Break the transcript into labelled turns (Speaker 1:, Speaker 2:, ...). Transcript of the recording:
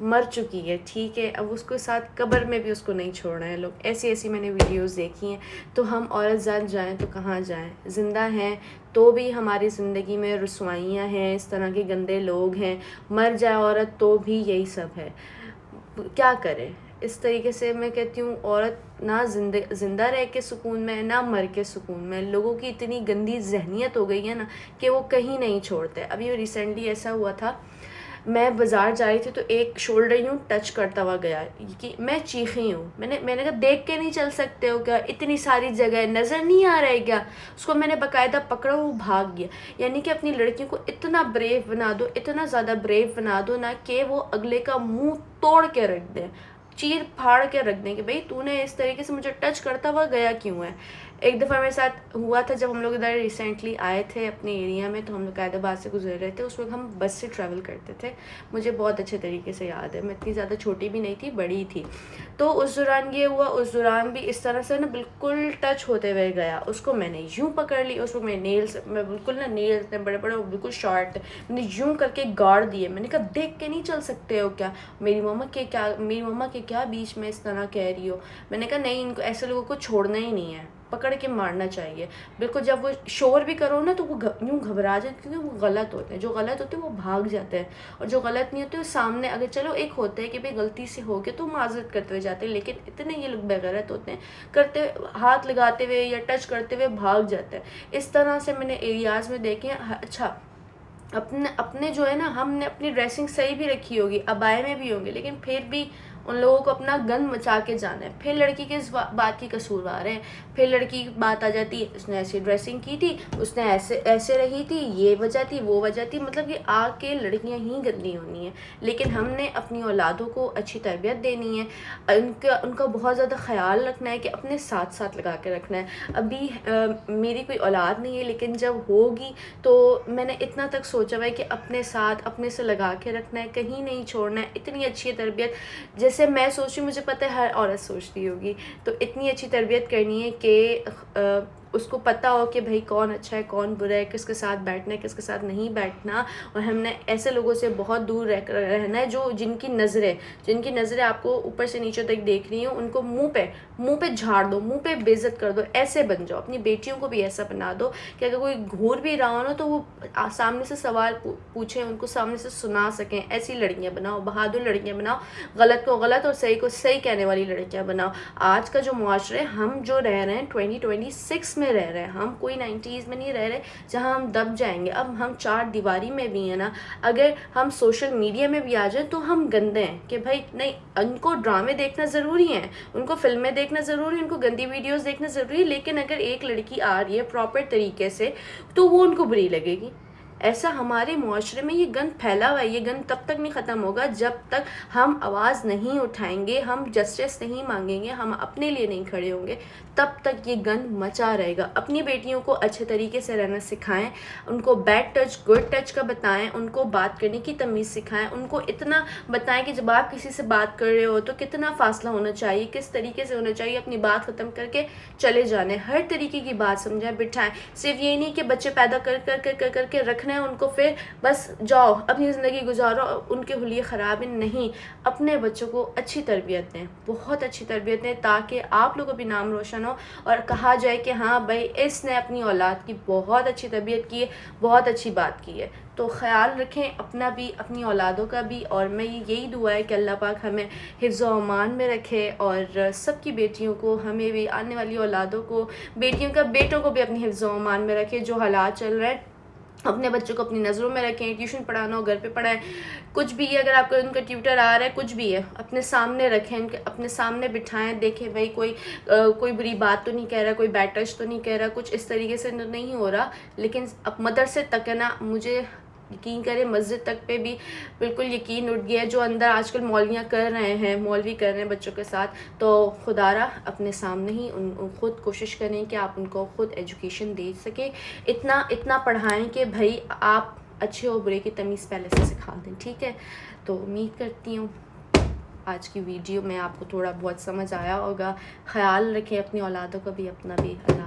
Speaker 1: مر چکی ہے، ٹھیک ہے، اب اس کے ساتھ قبر میں بھی اس کو نہیں چھوڑنا ہے لوگ. ایسی میں نے ویڈیوز دیکھی ہیں. تو ہم عورت ذات جائیں تو کہاں جائیں؟ زندہ ہیں تو بھی ہماری زندگی میں رسوائیاں ہیں، اس طرح کے گندے لوگ ہیں. مر جائے عورت تو بھی یہی سب ہے. کیا کریں؟ اس طریقے سے میں کہتی ہوں عورت نہ زندہ رہ کے سکون میں، نہ مر کے سکون میں. لوگوں کی اتنی گندی ذہنیت ہو گئی ہے نا کہ وہ کہیں نہیں چھوڑتے. ابھی ریسنٹلی ایسا ہوا تھا، میں بازار جا رہی تھی تو ایک شولڈر یوں ٹچ کرتا ہوا گیا کہ میں چیخی ہوں. میں نے کہا دیکھ کے نہیں چل سکتے ہو کیا؟ اتنی ساری جگہ نظر نہیں آ رہا ہے کیا؟ اس کو میں نے باقاعدہ پکڑا، وہ بھاگ گیا. یعنی کہ اپنی لڑکیوں کو اتنا بریو بنا دو، اتنا زیادہ بریو بنا دو نا کہ وہ اگلے کا منہ توڑ کے رکھ دیں، چیر پھاڑ کے رکھ دیں کہ بھائی تو نے اس طریقے سے مجھے ٹچ کرتا ہوا گیا کیوں ہے. ایک دفعہ میرے ساتھ ہوا تھا جب ہم لوگ ادھر ریسنٹلی آئے تھے اپنے ایریا میں، تو ہم لوگ قائد آباد سے گزر رہے تھے. اس وقت ہم بس سے ٹریول کرتے تھے، مجھے بہت اچھے طریقے سے یاد ہے. میں اتنی زیادہ چھوٹی بھی نہیں تھی، بڑی تھی. تو اس دوران یہ ہوا، اس دوران بھی اس طرح سے نا بالکل ٹچ ہوتے ہوئے گیا. اس کو میں نے یوں پکڑ لی. اس وقت میں نیلز، میں بالکل نا نیلز اتنے بڑے بڑے، بالکل شارٹ، میں نے یوں کر کے گاڑ دیے. میں نے کہا دیکھ کے نہیں چل سکتے ہو کیا؟ میری مما کے کیا بیچ میں اس طرح کہہ رہی ہو؟ میں نے کہا نہیں، ان کو ایسے لوگوں کو چھوڑنا ہی نہیں ہے، پکڑ کے مارنا چاہیے. بالکل جب وہ شور بھی کرو نا تو وہ یوں گھبرا جاتے، کیونکہ وہ غلط ہوتے ہیں. جو غلط ہوتے ہیں وہ بھاگ جاتے ہیں، اور جو غلط نہیں ہوتے وہ سامنے. اگر چلو ایک ہوتا ہے کہ بھائی غلطی سے ہو گیا تو معذرت کرتے ہوئے جاتے ہیں، لیکن اتنے یہ لوگ بغیرت ہوتے ہیں، کرتے ہاتھ لگاتے ہوئے یا ٹچ کرتے ہوئے بھاگ جاتے ہیں. اس طرح سے میں نے ایریاز میں دیکھے ہیں. اچھا اپنے جو ہے نا، ہم نے اپنی ڈریسنگ صحیح بھی رکھی ہوگی، ابائے میں بھی ہوں گے، لیکن پھر بھی ان لوگوں کو اپنا گند مچا کے جانا ہے. پھر لڑکی کے اس بات کی قصوروار ہے. پھر لڑکی کی بات آ جاتی ہے، اس نے ایسی ڈریسنگ کی تھی، اس نے ایسے رہی تھی، یہ وجہ تھی، وہ وجہ تھی. مطلب کہ آ کے لڑکیاں ہی گندی ہونی ہیں. لیکن ہم نے اپنی اولادوں کو اچھی تربیت دینی ہے، ان کا بہت زیادہ خیال رکھنا ہے، کہ اپنے ساتھ لگا کے رکھنا ہے. ابھی میری کوئی اولاد نہیں ہے، لیکن جب ہوگی تو میں نے اتنا تک سوچا ہوا ہے کہ اپنے ساتھ اپنے سے لگا کے رکھنا ہے، کہیں نہیں چھوڑنا ہے. اتنی اچھی تربیت جیسے میں سوچی، مجھے پتہ ہے ہر عورت سوچتی ہوگی، تو اتنی اچھی تربیت کرنی ہے کہ اس کو پتہ ہو کہ بھائی کون اچھا ہے، کون برا ہے، کس کے ساتھ بیٹھنا ہے، کس کے ساتھ نہیں بیٹھنا. اور ہم نے ایسے لوگوں سے بہت دور رہنا ہے جن کی نظریں آپ کو اوپر سے نیچے تک دیکھ رہی ہوں. ان کو منہ پہ جھاڑ دو، منہ پہ بے عزت کر دو. ایسے بن جاؤ. اپنی بیٹیوں کو بھی ایسا بنا دو کہ اگر کوئی گھور بھی رہا ہو نا تو وہ سامنے سے سوال پوچھیں، ان کو سامنے سے سنا سکیں. ایسی لڑکیاں بناؤ، بہادر لڑکیاں بناؤ، غلط کو غلط اور صحیح کو صحیح کہنے والی لڑکیاں بناؤ. آج کا جو معاشرے، ہم جو رہ رہے ہیں 2026 میں رہ رہے ہیں، ہم کوئی 90s میں نہیں رہ رہے جہاں ہم دب جائیں گے. اب ہم چار دیواری میں بھی ہیں نا، اگر ہم سوشل میڈیا میں بھی آ جائیں تو ہم گندے ہیں. کہ بھائی نہیں، ان کو ڈرامے دیکھنا ضروری ہے، ان کو فلمیں دیکھنا ضروری ہے، ان کو گندی ویڈیوز دیکھنا ضروری ہے، لیکن اگر ایک لڑکی آ رہی ہے پراپر طریقے سے تو وہ ان کو بری لگے گی. ایسا ہمارے معاشرے میں یہ گند پھیلا ہوا ہے. یہ گند تب تک نہیں ختم ہوگا جب تک ہم آواز نہیں اٹھائیں گے، ہم جسٹس نہیں مانگیں گے، ہم اپنے لیے نہیں کھڑے ہوں گے، تب تک یہ گند مچا رہے گا. اپنی بیٹیوں کو اچھے طریقے سے رہنا سکھائیں، ان کو بیڈ ٹچ گڈ ٹچ کا بتائیں، ان کو بات کرنے کی تمیز سکھائیں، ان کو اتنا بتائیں کہ جب آپ کسی سے بات کر رہے ہو تو کتنا فاصلہ ہونا چاہیے، کس طریقے سے ہونا چاہیے، اپنی بات ختم کر کے چلے جانے. ہر طریقے کی بات سمجھائیں، بٹھائیں. صرف یہ نہیں کہ بچے پیدا کر کے رکھنا ہے ان کو، پھر بس جاؤ اپنی زندگی گزارو، ان کے حلیے خراب نہیں. اپنے بچوں کو اچھی تربیت دیں، بہت اچھی تربیت دیں، تاکہ آپ لوگوں کا بھی نام روشن ہو اور کہا جائے کہ ہاں بھائی اس نے اپنی اولاد کی بہت اچھی تربیت کی ہے، بہت اچھی بات کی ہے. تو خیال رکھیں اپنا بھی، اپنی اولادوں کا بھی. اور میں یہی دعا ہے کہ اللہ پاک ہمیں حفظ و امان میں رکھے، اور سب کی بیٹیوں کو، ہمیں بھی، آنے والی اولادوں کو، بیٹیوں کا بیٹوں کو بھی اپنی حفظ و امان میں رکھے. جو حالات چل رہے ہیں اپنے بچوں کو اپنی نظروں میں رکھیں. ٹیوشن پڑھانا ہو گھر پہ پڑھائیں، کچھ بھی اگر آپ کو ان کا ٹیوٹر آ رہا ہے، کچھ بھی ہے اپنے سامنے رکھیں، اپنے سامنے بٹھائیں. دیکھیں بھائی کوئی بری بات تو نہیں کہہ رہا، کوئی بیڈ ٹچ تو نہیں کہہ رہا، کچھ اس طریقے سے نہیں ہو رہا. لیکن اب مدرسے تک ہے نا، مجھے یقین کریں مسجد تک پہ بھی بالکل یقین اٹھ گیا ہے. جو اندر آج کل مولوی کر رہے ہیں بچوں کے ساتھ، تو خدا را اپنے سامنے ہی خود کوشش کریں کہ آپ ان کو خود ایجوکیشن دے سکیں. اتنا پڑھائیں کہ بھائی آپ اچھے اور برے کی تمیز پہلے سے سکھا دیں. ٹھیک ہے، تو امید کرتی ہوں آج کی ویڈیو میں آپ کو تھوڑا بہت سمجھ آیا ہوگا. خیال رکھیں اپنی اولادوں کا بھی، اپنا بھی. اللہ